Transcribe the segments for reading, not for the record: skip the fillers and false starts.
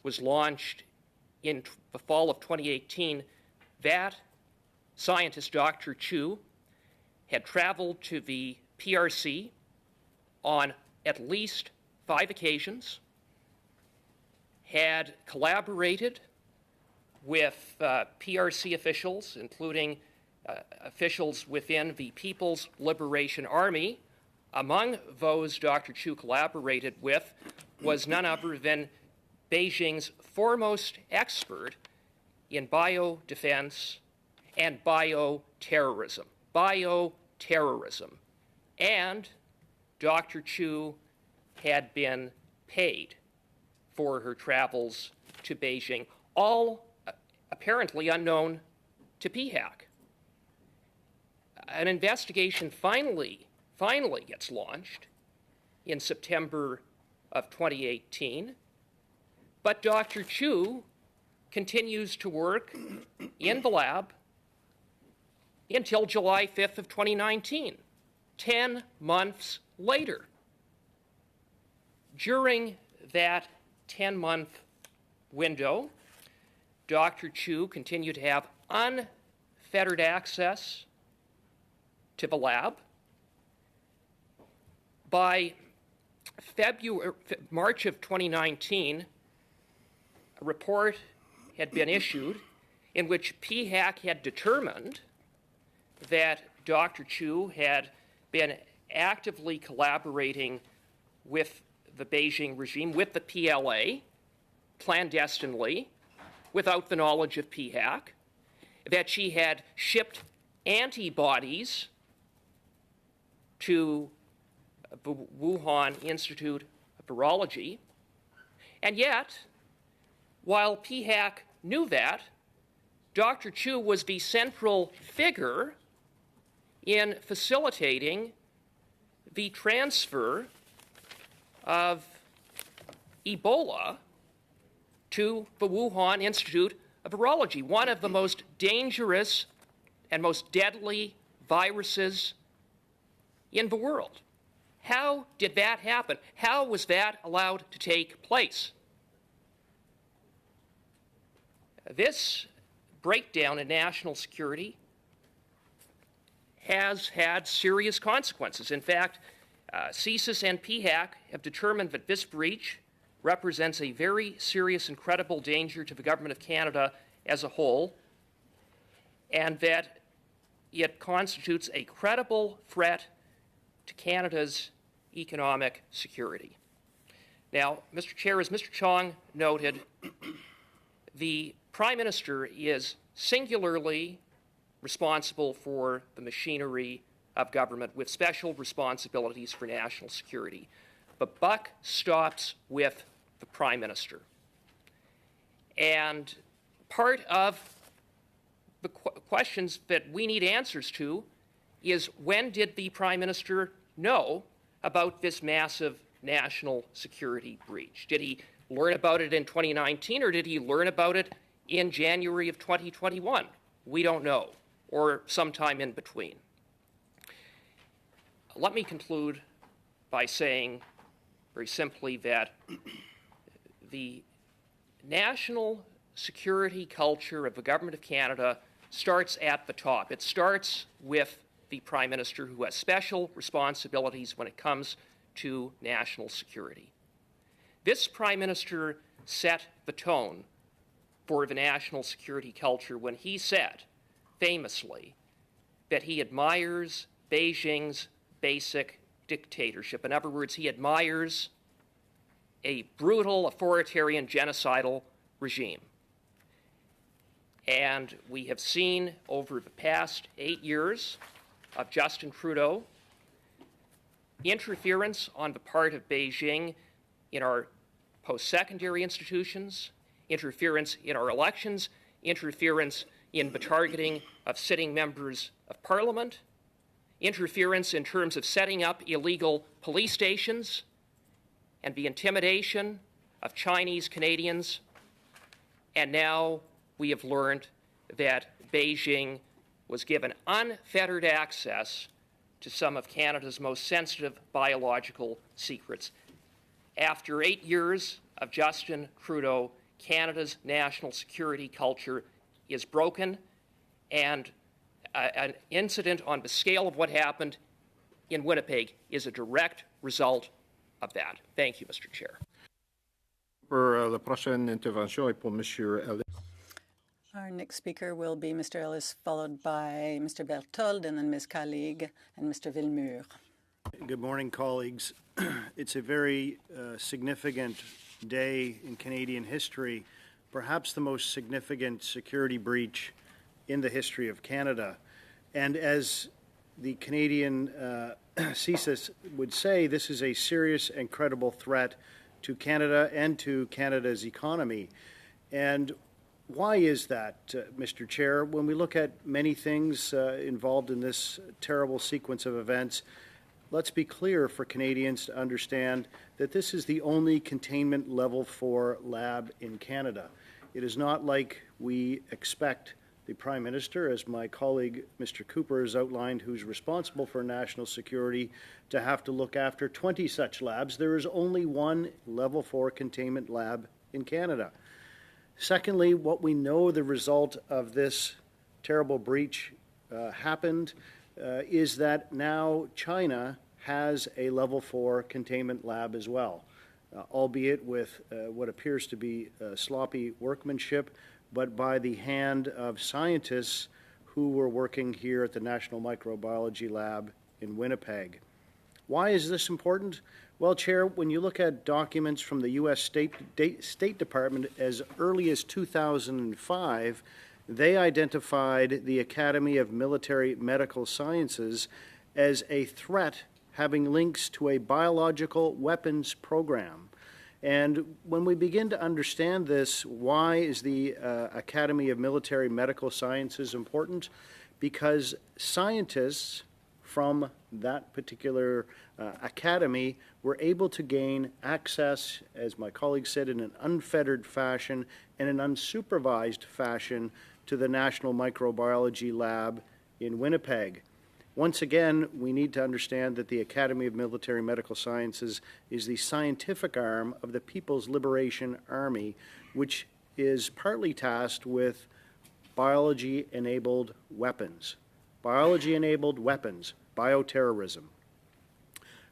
was launched in the fall of 2018, that scientist, Dr. Chu, had traveled to the PRC on at least 5 occasions, had collaborated with PRC officials, including officials within the People's Liberation Army. Among those Dr. Chu collaborated with was none other than Beijing's foremost expert in biodefense and bioterrorism. Bioterrorism. And Dr. Chu had been paid for her travels to Beijing, all apparently unknown to PHAC. An investigation finally gets launched in September of 2018, but Dr. Chu continues to work in the lab until July 5th of 2019, 10 months later. During that 10-month window, Dr. Chu continued to have unfettered access to the lab. By March of 2019, a report had been issued in which PHAC had determined that Dr. Chu had been actively collaborating with the Beijing regime, with the PLA, clandestinely, without the knowledge of PHAC, that she had shipped antibodies to the Wuhan Institute of Virology. And yet, while PHAC knew that, Dr. Chu was the central figure in facilitating the transfer of Ebola to the Wuhan Institute of Virology, one of the most dangerous and most deadly viruses in the world. How did that happen? How was that allowed to take place? This breakdown in national security has had serious consequences. In fact, CSIS and PHAC have determined that this breach represents a very serious and credible danger to the Government of Canada as a whole, and that it constitutes a credible threat to Canada's economic security. Now, Mr. Chair, as Mr. Chong noted, the Prime Minister is singularly responsible for the machinery of government with special responsibilities for national security. The buck stops with the Prime Minister. And part of the questions that we need answers to is, when did the Prime Minister know about this massive national security breach? Did he learn about it in 2019, or did he learn about it in January of 2021? We don't know, or sometime in between. Let me conclude by saying very simply that the national security culture of the Government of Canada starts at the top. It starts with the Prime Minister, who has special responsibilities when it comes to national security. This Prime Minister set the tone for the national security culture when he said, famously, that he admires Beijing's basic dictatorship. In other words, he admires a brutal, authoritarian, genocidal regime. And we have seen over the past 8 years of Justin Trudeau interference on the part of Beijing in our post-secondary institutions, interference in our elections, interference in the targeting of sitting members of Parliament, interference in terms of setting up illegal police stations, and the intimidation of Chinese Canadians. And now we have learned that Beijing was given unfettered access to some of Canada's most sensitive biological secrets. After 8 years of Justin Trudeau Canada's national security culture is broken, and an incident on the scale of what happened in Winnipeg is a direct result of that. Thank you, Mr. Chair. La prochaine intervention est pour Monsieur Ellis. Our next speaker will be Mr. Ellis, followed by Mr. Berthold, and then Ms. Kalig and Mr. Villemur. Good morning, colleagues. It's a very significant day in Canadian history, perhaps the most significant security breach in the history of Canada. And as the Canadian CSIS would say, this is a serious and credible threat to Canada and to Canada's economy. And why is that, Mr. Chair? When we look at many things involved in this terrible sequence of events, let's be clear for Canadians to understand that this is the only containment level 4 lab in Canada. It is not like we expect the Prime Minister, as my colleague Mr. Cooper has outlined, who's responsible for national security, to have to look after 20 such labs. There is only one level 4 containment lab in Canada. Secondly, what we know the result of this terrible breach happened is that now China has a level 4 containment lab as well, albeit with what appears to be sloppy workmanship, but by the hand of scientists who were working here at the National Microbiology Lab in Winnipeg. Why is this important? Well, Chair, when you look at documents from the U.S. State Department as early as 2005, they identified the Academy of Military Medical Sciences as a threat having links to a biological weapons program. And when we begin to understand this, why is the Academy of Military Medical Sciences important? Because scientists from that particular academy were able to gain access, as my colleague said, in an unfettered fashion and an unsupervised fashion to the National Microbiology Lab in Winnipeg. Once again, we need to understand that the Academy of Military Medical Sciences is the scientific arm of the People's Liberation Army, which is partly tasked with biology-enabled weapons. Biology-enabled weapons, bioterrorism.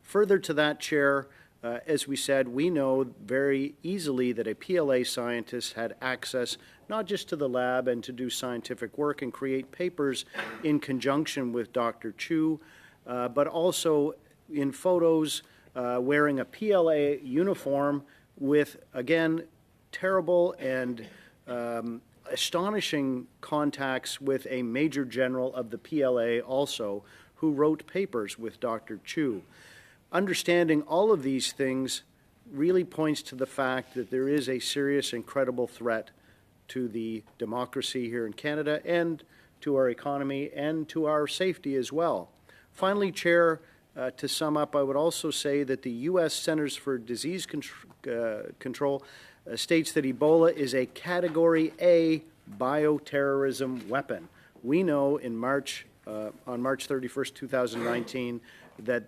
Further to that, Chair, as we said, we know very easily that a PLA scientist had access not just to the lab and to do scientific work and create papers in conjunction with Dr. Chu, but also in photos wearing a PLA uniform with, again, terrible and astonishing contacts with a major general of the PLA also, who wrote papers with Dr. Chu. Understanding all of these things really points to the fact that there is a serious and credible threat to the democracy here in Canada and to our economy and to our safety as well. Finally, Chair, to sum up, I would also say that the U.S. Centers for Disease Control states that Ebola is a Category A bioterrorism weapon. We know on March 31st, 2019, that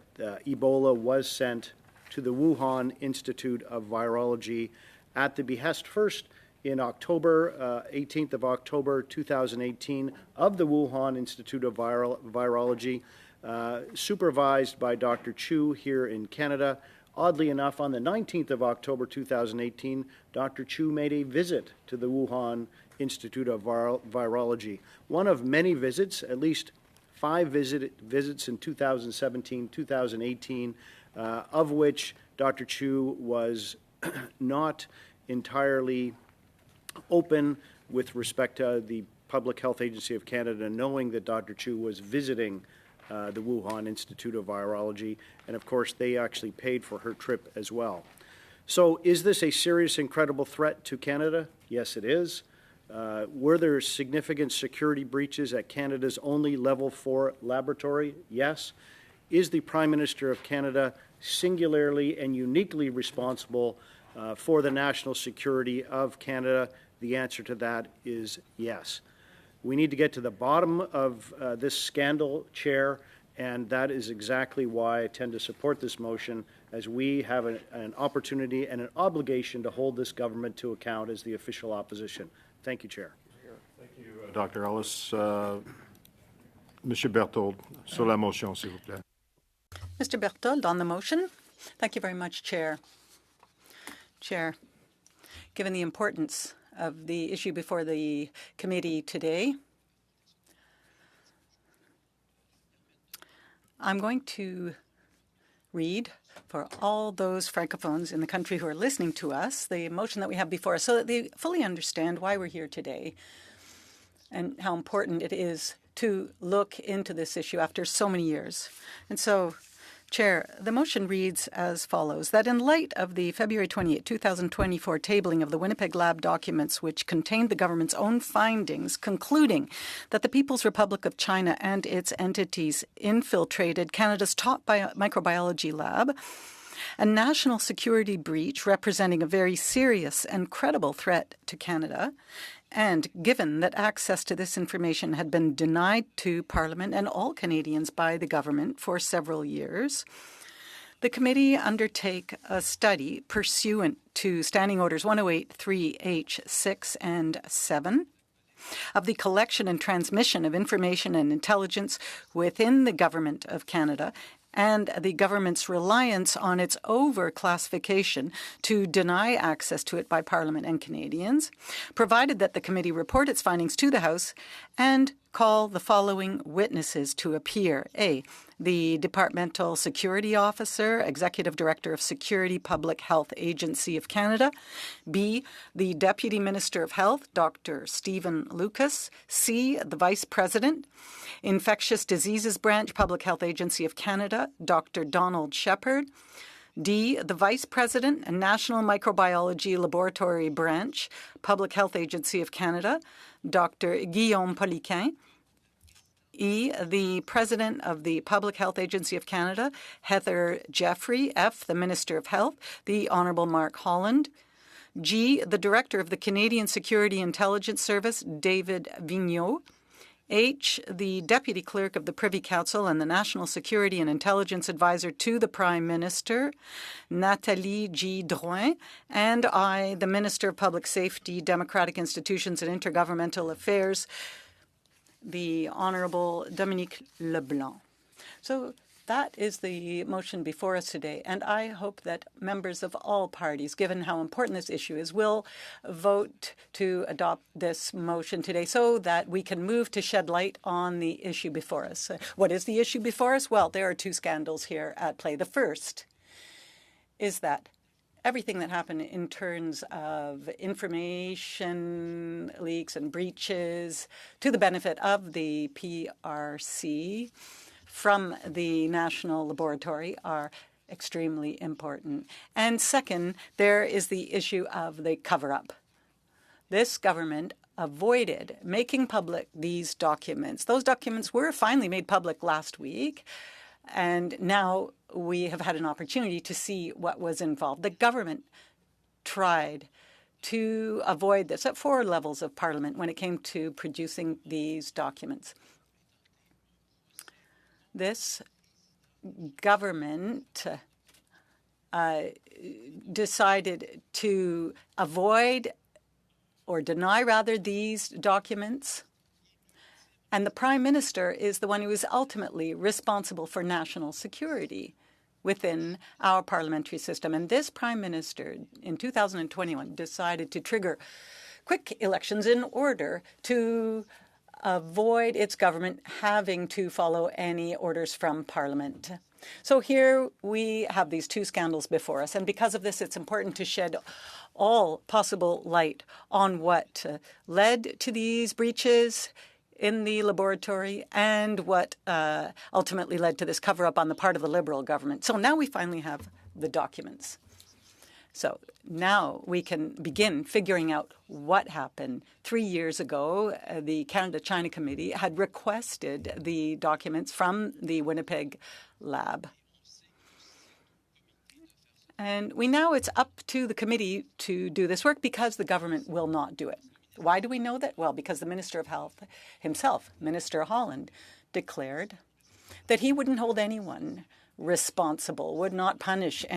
Ebola was sent to the Wuhan Institute of Virology at the behest first in October, 18th of October 2018, of the Wuhan Institute of Virology, supervised by Dr. Chu here in Canada. Oddly enough, on the 19th of October 2018, Dr. Chu made a visit to the Wuhan Institute of Virology. One of many visits, at least 5 visits in 2017, 2018, of which Dr. Chu was not entirely open with respect to the Public Health Agency of Canada, knowing that Dr. Chu was visiting the Wuhan Institute of Virology, and of course they actually paid for her trip as well. So is this a serious and credible threat to Canada? Yes, it is. Were there significant security breaches at Canada's only Level 4 laboratory? Yes. Is the Prime Minister of Canada singularly and uniquely responsible for the national security of Canada? The answer to that is yes. We need to get to the bottom of this scandal, Chair, And that is exactly why I tend to support this motion, as we have an opportunity and an obligation to hold this government to account as the official opposition. Thank you, Chair. Thank you, Dr. Ellis. Monsieur Berthold, sur la motion, s'il vous plaît. Mr. Berthold, on the motion. Thank you very much, Chair. Chair, given the importance of the issue before the committee today, I'm going to read for all those francophones in the country who are listening to us the motion that we have before us so that they fully understand why we're here today and how important it is to look into this issue after so many years. And so, Chair, the motion reads as follows, that in light of the February 28, 2024 tabling of the Winnipeg Lab documents, which contained the government's own findings, concluding that the People's Republic of China and its entities infiltrated Canada's top microbiology lab, a national security breach representing a very serious and credible threat to Canada, and given that access to this information had been denied to Parliament and all Canadians by the government for several years, the committee undertake a study pursuant to Standing Orders 108.3H6 and 7 of the collection and transmission of information and intelligence within the Government of Canada and the government's reliance on its over-classification to deny access to it by Parliament and Canadians, provided that the committee report its findings to the House and call the following witnesses to appear. A, the Departmental Security Officer, Executive Director of Security Public Health Agency of Canada. B, the Deputy Minister of Health, Dr. Stephen Lucas. C, the Vice President, Infectious Diseases Branch, Public Health Agency of Canada, Dr. Donald Shepard. D, the Vice President and National Microbiology Laboratory Branch, Public Health Agency of Canada, Dr. Guillaume Poliquin. E, the President of the Public Health Agency of Canada, Heather Jeffrey. F, the Minister of Health, the Honourable Mark Holland. G, the Director of the Canadian Security Intelligence Service, David Vigneault. H, the Deputy Clerk of the Privy Council and the National Security and Intelligence Advisor to the Prime Minister, Nathalie G. Drouin. And I, the Minister of Public Safety, Democratic Institutions and Intergovernmental Affairs, the Honourable Dominique Leblanc. So that is the motion before us today, and I hope that members of all parties, given how important this issue is, will vote to adopt this motion today so that we can move to shed light on the issue before us. What is the issue before us? Well, there are two scandals here at play. The first is that everything that happened in terms of information leaks and breaches to the benefit of the PRC from the National Laboratory are extremely important. And second, there is the issue of the cover-up. This government avoided making public these documents. Those documents were finally made public last week, and now we have had an opportunity to see what was involved. The government tried to avoid this at 4 levels of Parliament when it came to producing these documents. This government decided to avoid or deny, rather, these documents. And the Prime Minister is the one who is ultimately responsible for national security within our parliamentary system. And this Prime Minister in 2021 decided to trigger quick elections in order to avoid its government having to follow any orders from Parliament. So here we have these two scandals before us. And because of this, it's important to shed all possible light on what led to these breaches in the laboratory and what ultimately led to this cover-up on the part of the Liberal government. So now we finally have the documents. So now we can begin figuring out what happened. 3 years ago, the Canada-China Committee had requested the documents from the Winnipeg lab. And it's up to the committee to do this work because the government will not do it. Why do we know that? Well, because the Minister of Health himself, Minister Holland, declared that he wouldn't hold anyone responsible, would not punish anyone.